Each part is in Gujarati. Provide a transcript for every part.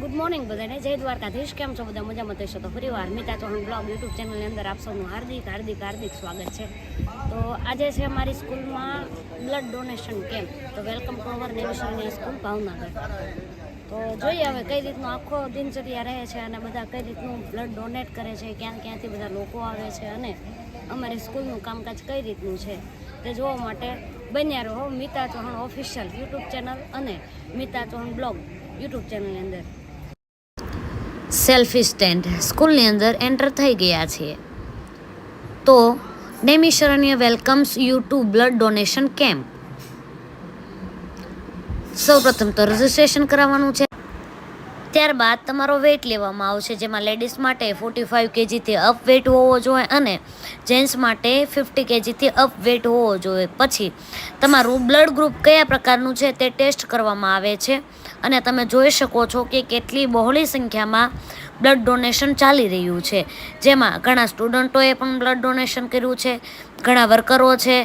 ગુડ મોર્નિંગ બધાને, જય દ્વારકાધીશ. કેમ છો બધા? મજામાં થશો તો ફરીવાર મિતા ચૌહાણ બ્લોગ યુટ્યુબ ચેનલની અંદર આપ સૌનું હાર્દિક સ્વાગત છે. તો આજે છે અમારી સ્કૂલમાં બ્લડ ડોનેશન કેમ્પ. તો વેલકમ ટુ અવર નેવિશનની સ્કૂલ ભાવનગર. તો જોઈએ હવે કઈ રીતનું આખો દિનચર્યા રહે છે અને બધા કઈ રીતનું બ્લડ ડોનેટ કરે છે, ક્યાંથી બધા લોકો આવે છે અને અમારી સ્કૂલનું કામકાજ કઈ રીતનું છે તે જોવા માટે બન્યા રહો Mita Chauhan official YouTube channel અને મિતા ચૌહાણ બ્લોગ યુટ્યુબ ચેનલની અંદર. સેલ્ફી સ્ટેન્ડ સ્કૂલની અંદર એન્ટર થઈ ગયા છીએ. તો Naimisharanya welcomes you to blood donation camp. સૌપ્રથમ તો રજિસ્ટ્રેશન કરાવવાનું છે, ત્યારબાદ તમારો વેઇટ લેવામાં આવશે, જેમાં લેડીઝ માટે 45 kgથી અપ વેઇટ હોવો જોઈએ અને જેન્ટ્સ માટે 50 kgથી અપ વેઇટ હોવો જોઈએ. પછી તમારું બ્લડ ગ્રુપ કયા પ્રકારનું છે તે ટેસ્ટ કરવામાં આવે છે અને તમે જોઈ શકો છો કે કેટલી બહોળી સંખ્યામાં બ્લડ ડોનેશન ચાલી રહ્યું છે, જેમાં ઘણા સ્ટુડન્ટોએ પણ બ્લડ ડોનેશન કર્યું છે, ઘણા વર્કરો છે,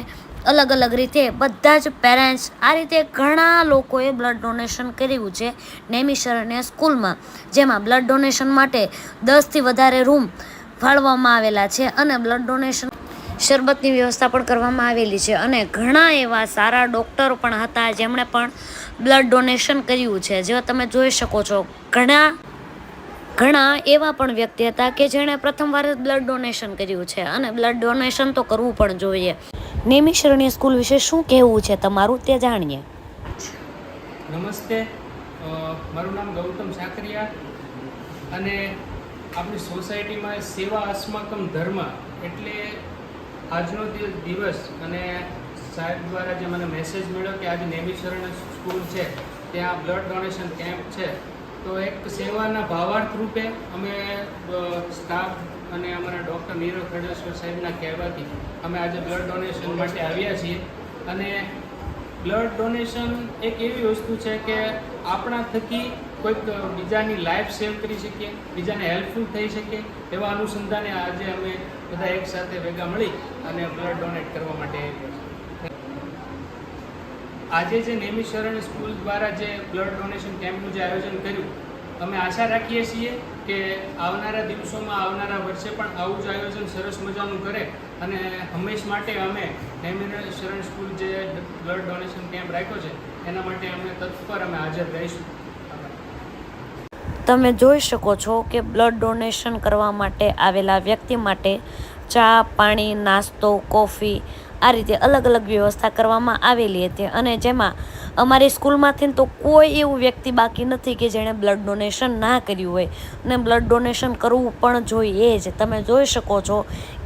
અલગ અલગ રીતે બધા જ પેરેન્ટ્સ, આ રીતે ઘણા લોકોએ બ્લડ ડોનેશન કર્યું છે નૈમિષારણ્ય સ્કૂલમાં, જેમાં બ્લડ ડોનેશન માટે 10થી વધારે રૂમ ફાળવવામાં આવેલા છે અને બ્લડ ડોનેશન શરબતની વ્યવસ્થા પણ કરવામાં આવેલી છે અને ઘણા એવા સારા ડૉક્ટરો પણ હતા જેમણે પણ બ્લડ ડોનેશન કર્યું છે. જેવા તમે જોઈ શકો છો, ઘણા એવા પણ વ્યક્તિ હતા કે જેણે પ્રથમવાર બ્લડ ડોનેશન કર્યું છે અને બ્લડ ડોનેશન તો કરવું પણ જોઈએ. નૈમિષારણ્ય સ્કૂલ વિશે શું કહેવું છે તમારું તે જાણીએ. નમસ્તે, મારું નામ ગૌતમ સાકરિયા અને આપણી સોસાયટીમાં સેવા અસ્માકમ ધર્મ એટલે આજનો દિવસ અને સાહેબ દ્વારા જે મને મેસેજ મળ્યો કે આજે નૈમિષારણ્ય સ્કૂલ છે ત્યાં બ્લડ ડોનેશન કેમ્પ છે, તો એક સેવાના ભાવાર્થ રૂપે અમે સ્ટાફ અને અમારા ડૉક્ટર નીરવ ખડેશ્વર સાહેબના કહેવાથી અમે આજે બ્લડ ડોનેશન માટે આવ્યા છીએ. અને બ્લડ ડોનેશન એક એવી વસ્તુ છે કે આપણા થકી કોઈક બીજાની લાઈફ સેવ કરી શકીએ, બીજાને હેલ્પફુલ થઈ શકીએ, એવા અનુસંધાને આજે અમે બધા એક સાથે ભેગા મળી અને બ્લડ ડોનેટ કરવા માટે આવ્યા છીએ. આજે જે નૈમિષારણ્ય સ્કૂલ દ્વારા જે બ્લડ ડોનેશન કેમ્પનું જે આયોજન કર્યું, અમે આશા રાખીએ છીએ કે આવનારા દિવસોમાં, આવનારા વર્ષે પણ આવું જ આયોજન સરસ મજાનું કરે અને હંમેશ માટે અમે નૈમિષારણ્ય સ્કૂલ જે બ્લડ ડોનેશન કેમ્પ રાખ્યો છે એના માટે અમે તત્પર અમે હાજર રહીશું. તમે જોઈ શકો છો કે બ્લડ ડોનેશન કરવા માટે આવેલા વ્યક્તિ માટે ચા, પાણી, નાસ્તો, કોફી, આ રીતે અલગ અલગ વ્યવસ્થા કરવામાં આવેલી હતી અને જેમાં અમારી સ્કૂલમાંથી તો કોઈ એવું વ્યક્તિ બાકી નથી કે જેણે બ્લડ ડોનેશન ના કર્યું હોય અને બ્લડ ડોનેશન કરવું પણ જોઈએ જ. તમે જોઈ શકો છો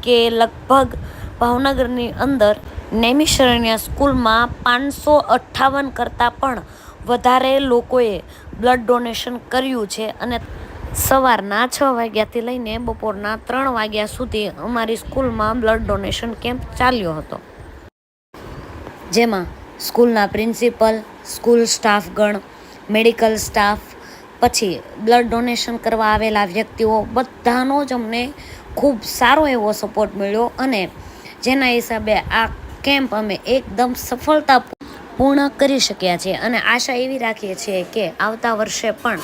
કે લગભગ ભાવનગરની અંદર નૈમિષારણ્ય સ્કૂલમાં 558 કરતાં પણ વધારે લોકોએ બ્લડ ડોનેશન કર્યું છે અને સવારના 6 વાગ્યાથી લઈને બપોરના 3 વાગ્યા સુધી અમારી સ્કૂલમાં બ્લડ ડોનેશન કેમ્પ ચાલ્યો હતો, જેમાં સ્કૂલના પ્રિન્સિપલ, સ્કૂલ સ્ટાફગણ, મેડિકલ સ્ટાફ, પછી બ્લડ ડોનેશન કરવા આવેલા વ્યક્તિઓ, બધાનો જ અમને ખૂબ સારો એવો સપોર્ટ મળ્યો અને જેના હિસાબે આ કેમ્પ અમે એકદમ સફળતાપૂર્ણ કરી શક્યા છીએ અને આશા એવી રાખીએ છીએ કે આવતા વર્ષે પણ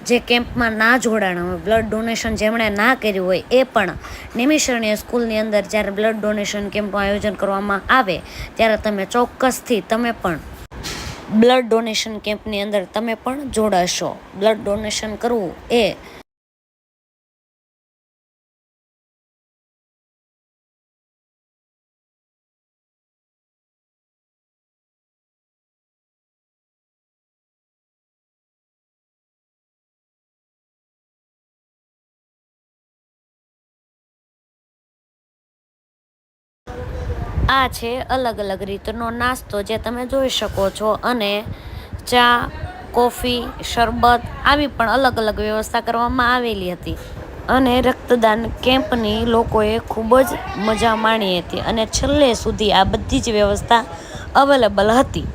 જે કેમ્પમાં ના જોડાણ હોય, બ્લડ ડોનેશન જેમણે ના કર્યું હોય એ પણ નૈમિષારણ્ય સ્કૂલની અંદર જ્યારે બ્લડ ડોનેશન કેમ્પનું આયોજન કરવામાં આવે ત્યારે તમે ચોક્કસથી તમે પણ બ્લડ ડોનેશન કેમ્પની અંદર તમે પણ જોડાશો. બ્લડ ડોનેશન કરવું એ આ છે અલગ અલગ રીતનો નાસ્તો જે તમે જોઈ શકો છો અને ચા, કોફી, શરબત આવી પણ અલગ અલગ વ્યવસ્થા કરવામાં આવેલી હતી અને રક્તદાન કેમ્પની લોકોએ ખૂબ જ મજા માણી હતી અને છેલ્લે સુધી આ બધી જ વ્યવસ્થા અવેલેબલ હતી.